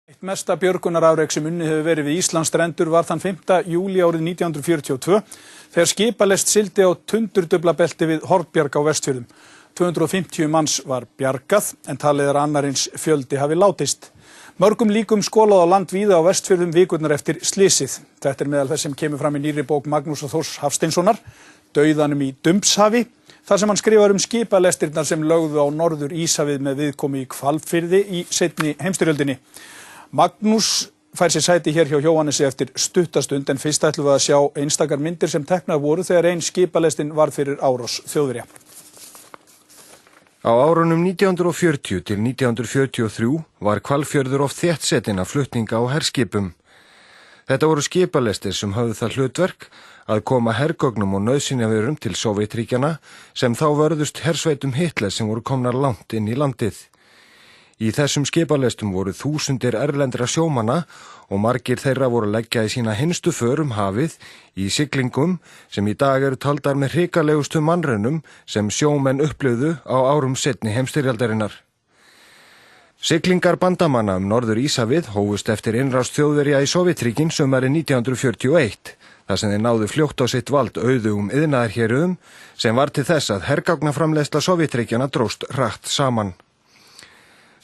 Eitt mesta björgunarafrek sem unnið hefur verið við Íslandsstrendur var þann 5. júlí árið 1942 þegar skipalest sigldi á tundurduflabelti við Hornbjarg á Vestfjörðum. 250 manns var bjargað en talið er að annar eins fjöldi hafi látist. Mörgum líkum skolað á land víða á Vestfjörðum vikurnar eftir slysið. Þetta er meðal þess sem kemur fram í nýrri bók Magnúsar Þórs Hafsteinssonar, Dauðanum í Dumbshafi, þar sem hann skrifar skipalestirnar sem lögðu á Norður Íshafið með viðkomu í Hvalfirði í seinni heimsstyrjöldinni. Magnús fær sér sæti hér hjá Jóhannesi eftir stuttastund en fyrst ætlum við að sjá einstakar myndir sem teknar voru þegar ein skipalestin var fyrir árás Þjóðverja. Á árunum 1940 til 1943 var Hvalfjörður oft þéttsetin af flutninga á herskipum. Þetta voru skipalestir sem höfðu það hlutverk að koma hergögnum og nauðsynjavörum til Sovétríkjanna sem þá vörðust hersveitum Hitler sem voru komnar langt inn í landið. Í þessum skipalestum voru þúsundir erlendra sjómanna og margir þeirra voru að leggja í sína hinstu för hafið í siglingum sem í dag eru taldar með hrikalegustu mannraunum sem sjómenn upplifðu á árum seinni heimsstyrjaldarinnar. Siglingar bandamanna Norður Íshafið hófust eftir innrás Þjóðverja í Sovétríkin sumarið 1941, þar sem þeir náðu fljótt á sitt vald auðugum iðnaðarhéruðum sem var til þess að hergagnaframleiðsla Sovétríkjanna dróst hratt saman.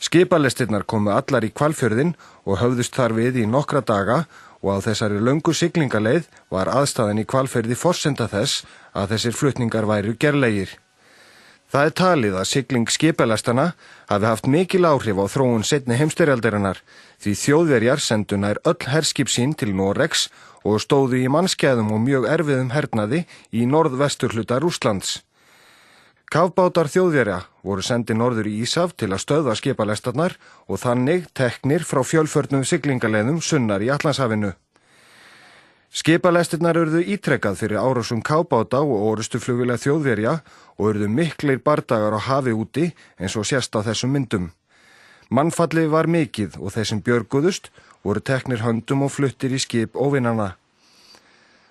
Skipalestirnar komu allar í Hvalfjörðinn og höfðust þar við í nokkra daga og á þessari löngu siglingaleið var aðstæðan í Hvalfirði forsenda þess að þessir flutningar væru gerlegir. Það er talið að sigling skipalestana hafi haft mikil áhrif á þróun seinni heimsstyrjaldarinnar því Þjóðverjar sendu nær öll herskip sín til Noregs og stóðu í mannskæðum og mjög erfiðum hernaði í norðvesturhluta Rússlands. Kafbátar Þjóðverja voru sendi norður í Íshaf til að stöðva skipalestarnar og þannig teknir frá fjölförnum siglingaleiðum sunnar í Atlantshafinu. Skipalestirnar urðu ítrekkað fyrir árásum kafbáta og orrustuflugvéla Þjóðverja og urðu miklir bardagar á hafi úti eins og sést á þessum myndum. Mannfalli var mikið og þeir sem björguðust voru teknir höndum og fluttir í skip óvinanna.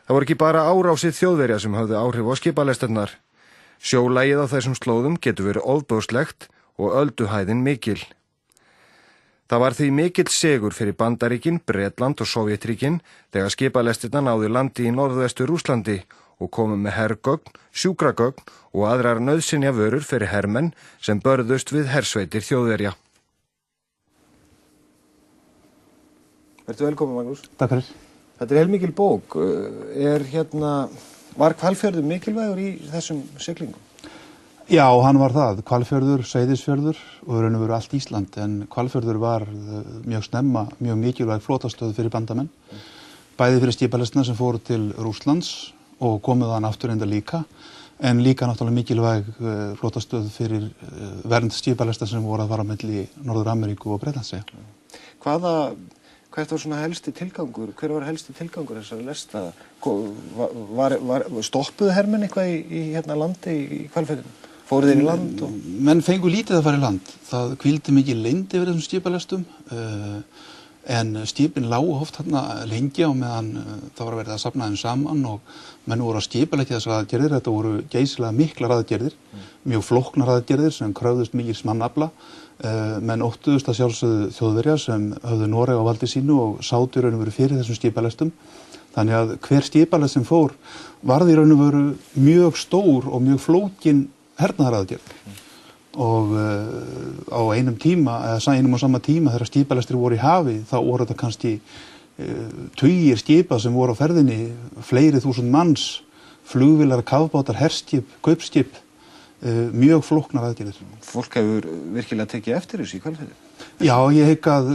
Það voru ekki bara árásið Þjóðverja sem höfðu áhrif á skipalestirnar. Sjólægið á þessum slóðum getur verið ofboðslegt og ölduhæðin mikil. Það var því mikill sigur fyrir Bandaríkin, Bretland og Sovétríkin þegar skipalestirnar náðu landi í norðvestur Rússlandi og komu með hergögn, sjúkragögn og aðrar nauðsynjavörur fyrir hermenn sem börðust við hersveitir Þjóðverja. Vertu velkomin, Magnús. Takk fyrir. Þetta er heilmikil bók. Var Hvalfjörður mikilvægur í þessum siglingum? Já, hann var það. Hvalfjörður, Seyðisfjörður og raun og veru allt Ísland. En Hvalfjörður var mjög snemma, mjög mikilvæg flotastöð fyrir bandamenn. Bæði fyrir skipalestina sem fóru til Rússlands og komuð hann aftur enda líka. En líka náttúrulega mikilvæg flotastöð fyrir vernd skipalesta sem voru að fara milli Norður-Ameríku og Bretlandseyja. Hvert var svona helsti tilgangur? Hver var helsti tilgangur þessari lesta? Stoppuðu hermenn eitthvað í landi í Hvalfirðinum? Fóru þeir í land? Menn fengu lítið að fara í land. Það hvíldi mikið leynd yfir þessum skipalestum. En skipin lágu oft lengi á meðan það var verið að safna þeim saman og menn voru að skipalegja þessar aðgerðir. Þetta voru geysilega miklar aðgerðir, mjög flóknar aðgerðir sem kröfðust mikils mannafla. Menn óttuðust að sjálfsögðu Þjóðverja sem höfðu Noreg á valdi sínu og sátu í raun og veru fyrir þessum skipalestum. Þannig að hver skipalest sem fór varð í raun og veru mjög stór og mjög flókin hernaðaraðgerð. Og á einum og sama tíma þegar skipalestir voru í hafi þá voru þetta kannski tugir skipa sem voru á ferðinni, fleiri þúsund manns, flugvélar, kafbátar, herskip, kaupskip. Mjög flóknar aðgerðir. Fólk hefur virkilega tekið eftir þessu í Hvalfirði? Já, ég hygg að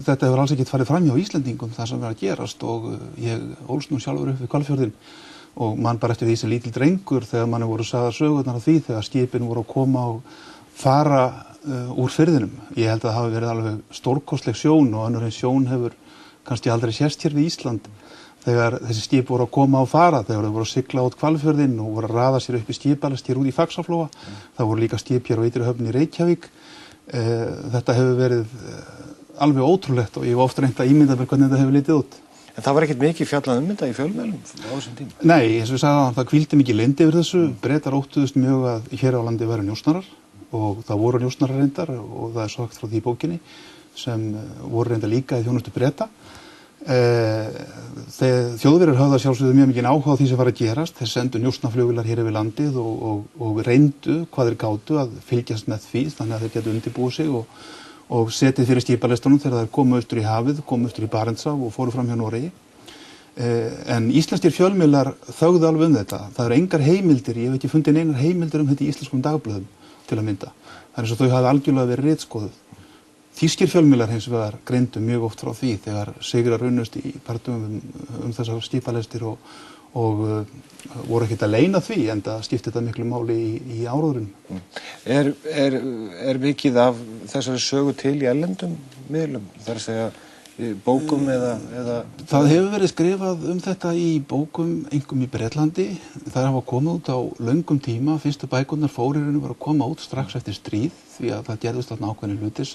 þetta hefur alls ekkert farið fram hjá Íslendingum það sem var að gerast og ég ólst nú sjálfur upp við Hvalfjörðinn og man bara eftir því sem lítill drengur þegar manni voru sagðar sögurnar af því þegar skipin voru að koma og fara úr firðinum. Ég held að það hafi verið alveg stórkostleg sjón og önnur eins sjón hefur kannski aldrei sést hér við Ísland. Þegar þessi skip voru að koma og fara, þegar þau voru að sigla út Hvalfjörðinn og voru að raða sér upp í skipalest hér út í Faxaflóa, það voru líka skip hér á Ytri-höfn í Reykjavík. Þetta hefur verið alveg ótrúlegt og ég hef oft reynt að ímynda mér hvernig þetta hefur litið út. En það var ekkert mikið fjallað þetta í fjölmiðlum á þessum tíma? Nei, eins og ég sagði það hvíldi mikið leynd yfir þessu. Bretar óttuðust mjög að hér á landi væru njósnarar og það voru njósnarar reyndar og það er sagt frá því í bókinni sem voru reynda líka í þjónustu Breta. Þjóðverjar höfðu að sjálfsögðu mjög mikinn áhuga á því sem var að gerast. Þeir sendu njósnaflugvélar hér yfir landið og reyndu hvað þeir gátu að fylgjast með því þannig að þeir getu undirbúið sig og setið fyrir skipalestunum þegar þeir komu austur í hafið, komu austur í Barentshaf og fóru fram hjá Noregi. En íslenskir fjölmiðlar þögðu alveg þetta. Það eru engar heimildir, ég hef ekki fundið neinar heimildir þetta í íslenskum dagblöðum til að mynda. Það eins og þau hafi algjörlega verið ritskoðuð. Þýskir fjölmiðlar hins vegar greindu mjög oft frá því þegar sigrar unnust í partum þessar skipalestir og voru ekkert að leyna því en það skipti þetta miklu máli í áróðurinn. Er mikið af þessari sögu til í erlendum miðlum? Það er að segja bókum eða... Það hefur verið skrifað þetta í bókum, einkum í Bretlandi. Það hafa komið út á löngum tíma. Fyrstu bækurnar fóririnu var að koma út strax eftir stríð því að það gerðist þarna ákveðnir hlutir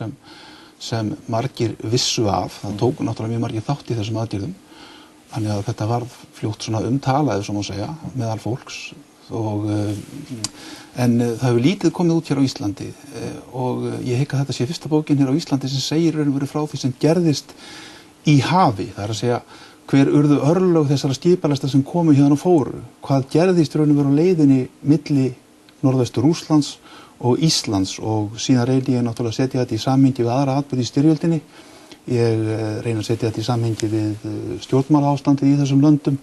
sem margir vissu af. Það tóku náttúrulega mjög margir þátt í þessum aðgerðum. Þannig að þetta var fljótt svona umtalað, sem má segja, meðal fólks. En það hefur lítið komið út hér á Íslandi og ég hygg að þetta sé fyrsta bókin hér á Íslandi sem segir raun og veru frá því sem gerðist í hafi. Það er að segja hver urðu örlög þessara skipalesta sem komu hérna og fóru. Hvað gerðist raun og veru á leiðinni milli norðvestur Rússlands og Íslands og síðan reyni ég náttúrulega að setja þetta í samhengi við aðra atburði í styrjöldinni. Ég reyni að setja þetta í samhengi við stjórnmálaástandið í þessum löndum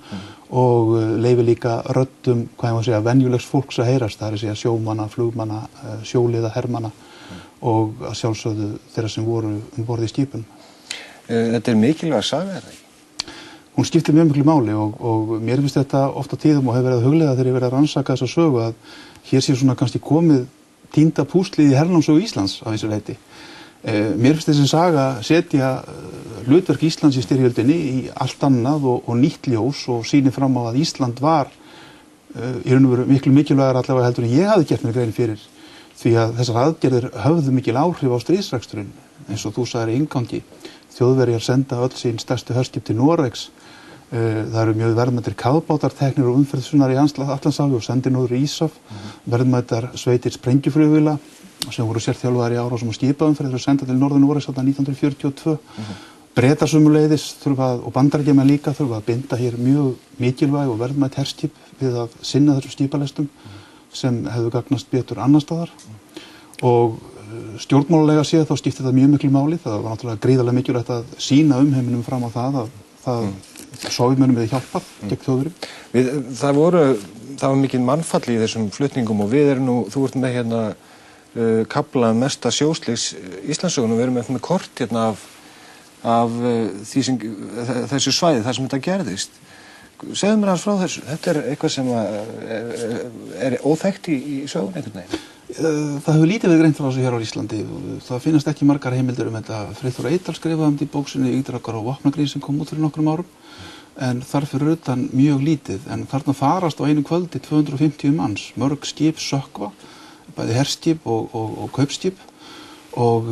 og leyfi líka röddum, hvað ég má segja, venjulegs fólks að heyrast, það er að segja sjómanna, flugmanna, sjóliða, hermanna og að sjálfsögðu þeirra sem voru borð í skipum. Þetta er mikilvæg saga, er það ekki? Hún skiptir mjög miklu máli og mér finnst þetta oft á tíðum og hefur verið að hugleiða þegar ég verið að rannsaka þessa sögu að hér sé svona kannski komið týnda púslið í hernámssögu Íslands á þessu leyti. Mér finnst þessi saga setja hlutverk Íslands í styrjöldinni í allt annað og nýtt ljós og sýnir fram á að Ísland var í raun og veru miklu mikilvægar allavega heldur en ég hafði gert mér grein fyrir því að þessar aðgerðir höfðu mikil áhrif á stríðsreksturinn eins og þú sagðir í inngangi. Þjóðverjar senda öll sín stærstu herskip til Noregs. Það eru mjög verðmætir kafbátar teknir og umferðssunnar í Atlantshafi og sendir norður í Íshaf. Verðmætar sveitir sprengjuflugvéla sem voru sérþjálfaðar í árásum og skipaumferð og senda til Norður-Noregs 1942. Bretar sömuleiðis og Bandaríkjamenn líka þurfa að binda hér mjög mikilvæg og verðmæt herskip við að sinna þessum skipalestum sem hefðu gagnast betur annar staðar. Og stjórnmálalega séð þá skipti þetta mjög miklu máli. Það var náttúrulega gríðarlega mikilvægt að sýna umheiminum fram á það að Sovétmönnum hefði hjálpað gegn Þjóðverjum. Það var mikið mannfall í þessum flutningum og við erum nú, þú ert með hérna kafla mesta sjóslyss Íslandssögunum, við erum með kort hérna af þessu svæði þar sem þetta gerðist. Segðu mér hans frá þessu. Þetta er eitthvað sem er óþekkt í sögun einhvern veginn. Það hefur lítið verið greint frá þessu hér á Íslandi. Það finnast ekki margar heimildir þetta. Freyþór Eydal skrifaði þetta í bóksinni Yggdragar og vopnagrín sem kom út fyrir nokkrum árum. En þar fyrir utan mjög lítið. En þarna farast á einu kvöldi 250 manns. Mörg skip sökkva, bæði herskip og kaupskip. Og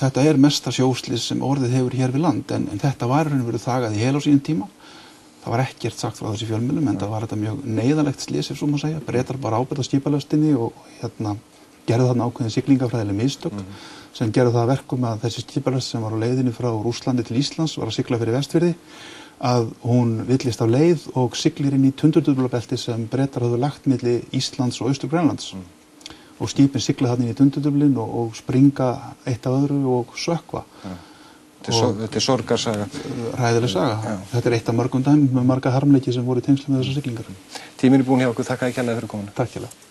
þetta er mesta sjóslys sem orðið hefur hér við land. En þetta var raun og veru þagað í hel á sínum tíma. Það var ekkert sagt frá þessi fjölmiðlum en það var þetta mjög neyðalegt slys ef svo má segja. Bretar bara ábyrgð á skipalestinni og gerðu þarna ákveðin siglingafræðileg mistök sem gerðu það að verkum að þessi skipalest sem var á leiðinni frá Rússlandi til Íslands var að sigla fyrir Vestfirði að hún villist á leið og siglir inn í tundurduflabelti sem Bretar höfðu lagt milli Íslands og Austur-Grænlands. Og skipin sigla þarna inn í tundurdublin og springa eitt af öðru og sökkva. Þetta er sorgarsaga. Hræðileg saga. Þetta er eitt af mörgum dæmum með marga harmleiki sem voru í tengslum með þessar siglingar. Tíminn er búinn hjá okkur. Þakka þér kærlega fyrir komuna. Takk kærlega.